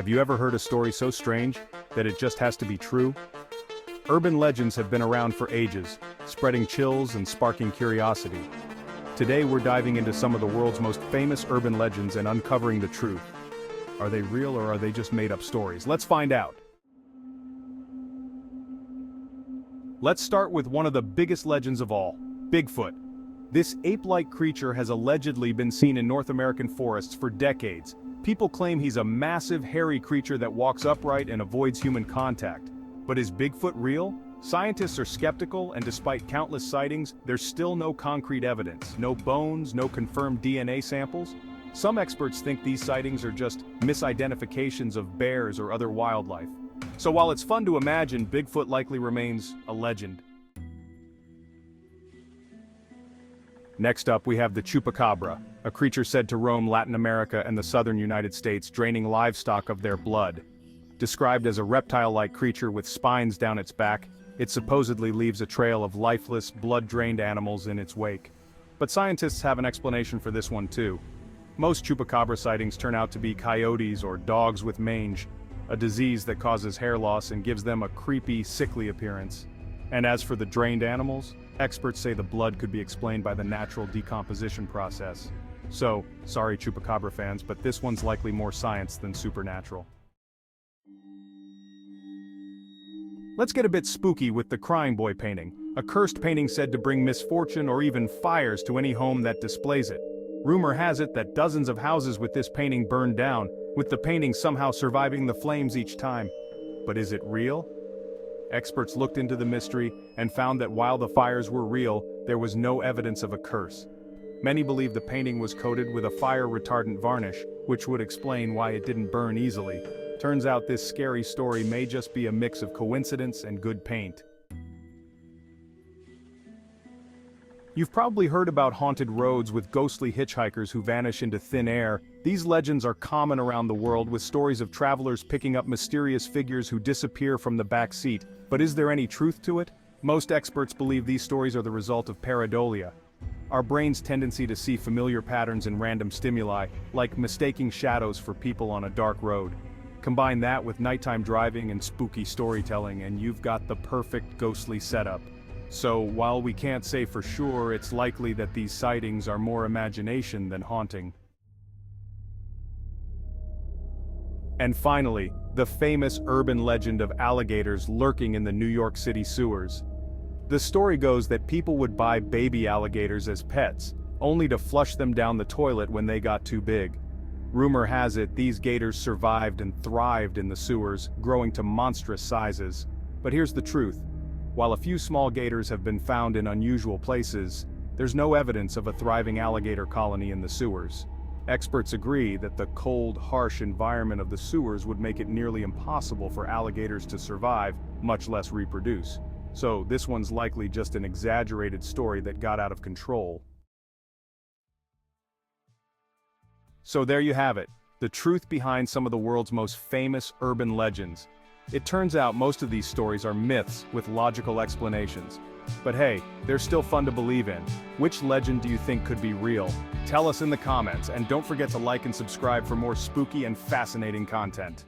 Have you ever heard a story so strange that it just has to be true? Urban legends have been around for ages, spreading chills and sparking curiosity. Today we're diving into some of the world's most famous urban legends and uncovering the truth. Are they real or are they just made-up stories? Let's find out. Let's start with one of the biggest legends of all, Bigfoot. This ape-like creature has allegedly been seen in North American forests for decades. People claim he's a massive, hairy creature that walks upright and avoids human contact. But is Bigfoot real? Scientists are skeptical, and despite countless sightings, there's still no concrete evidence, no bones, no confirmed DNA samples. Some experts think these sightings are just misidentifications of bears or other wildlife. So while it's fun to imagine, Bigfoot likely remains a legend. Next up, we have the Chupacabra, a creature said to roam Latin America and the southern United States, draining livestock of their blood. Described as a reptile-like creature with spines down its back, it supposedly leaves a trail of lifeless, blood-drained animals in its wake. But scientists have an explanation for this one too. Most Chupacabra sightings turn out to be coyotes or dogs with mange, a disease that causes hair loss and gives them a creepy, sickly appearance. And as for the drained animals, experts say the blood could be explained by the natural decomposition process. So, sorry Chupacabra fans, but this one's likely more science than supernatural. Let's get a bit spooky with the Crying Boy painting, a cursed painting said to bring misfortune or even fires to any home that displays it. Rumor has it that dozens of houses with this painting burned down, with the painting somehow surviving the flames each time. But is it real? Experts looked into the mystery and found that while the fires were real, there was no evidence of a curse. Many believe the painting was coated with a fire-retardant varnish, which would explain why it didn't burn easily. Turns out this scary story may just be a mix of coincidence and good paint. You've probably heard about haunted roads with ghostly hitchhikers who vanish into thin air. These legends are common around the world, with stories of travelers picking up mysterious figures who disappear from the back seat. But is there any truth to it? Most experts believe these stories are the result of pareidolia, our brain's tendency to see familiar patterns in random stimuli, like mistaking shadows for people on a dark road. Combine that with nighttime driving and spooky storytelling, and you've got the perfect ghostly setup. So, while we can't say for sure, it's likely that these sightings are more imagination than haunting. And finally, the famous urban legend of alligators lurking in the New York City sewers. The story goes that people would buy baby alligators as pets, only to flush them down the toilet when they got too big. Rumor has it these gators survived and thrived in the sewers, growing to monstrous sizes. But here's the truth. While a few small gators have been found in unusual places, there's no evidence of a thriving alligator colony in the sewers. Experts agree that the cold, harsh environment of the sewers would make it nearly impossible for alligators to survive, much less reproduce. So this one's likely just an exaggerated story that got out of control. So there you have it, the truth behind some of the world's most famous urban legends. It turns out most of these stories are myths with logical explanations. But hey, they're still fun to believe in. Which legend do you think could be real? Tell us in the comments, and don't forget to like and subscribe for more spooky and fascinating content.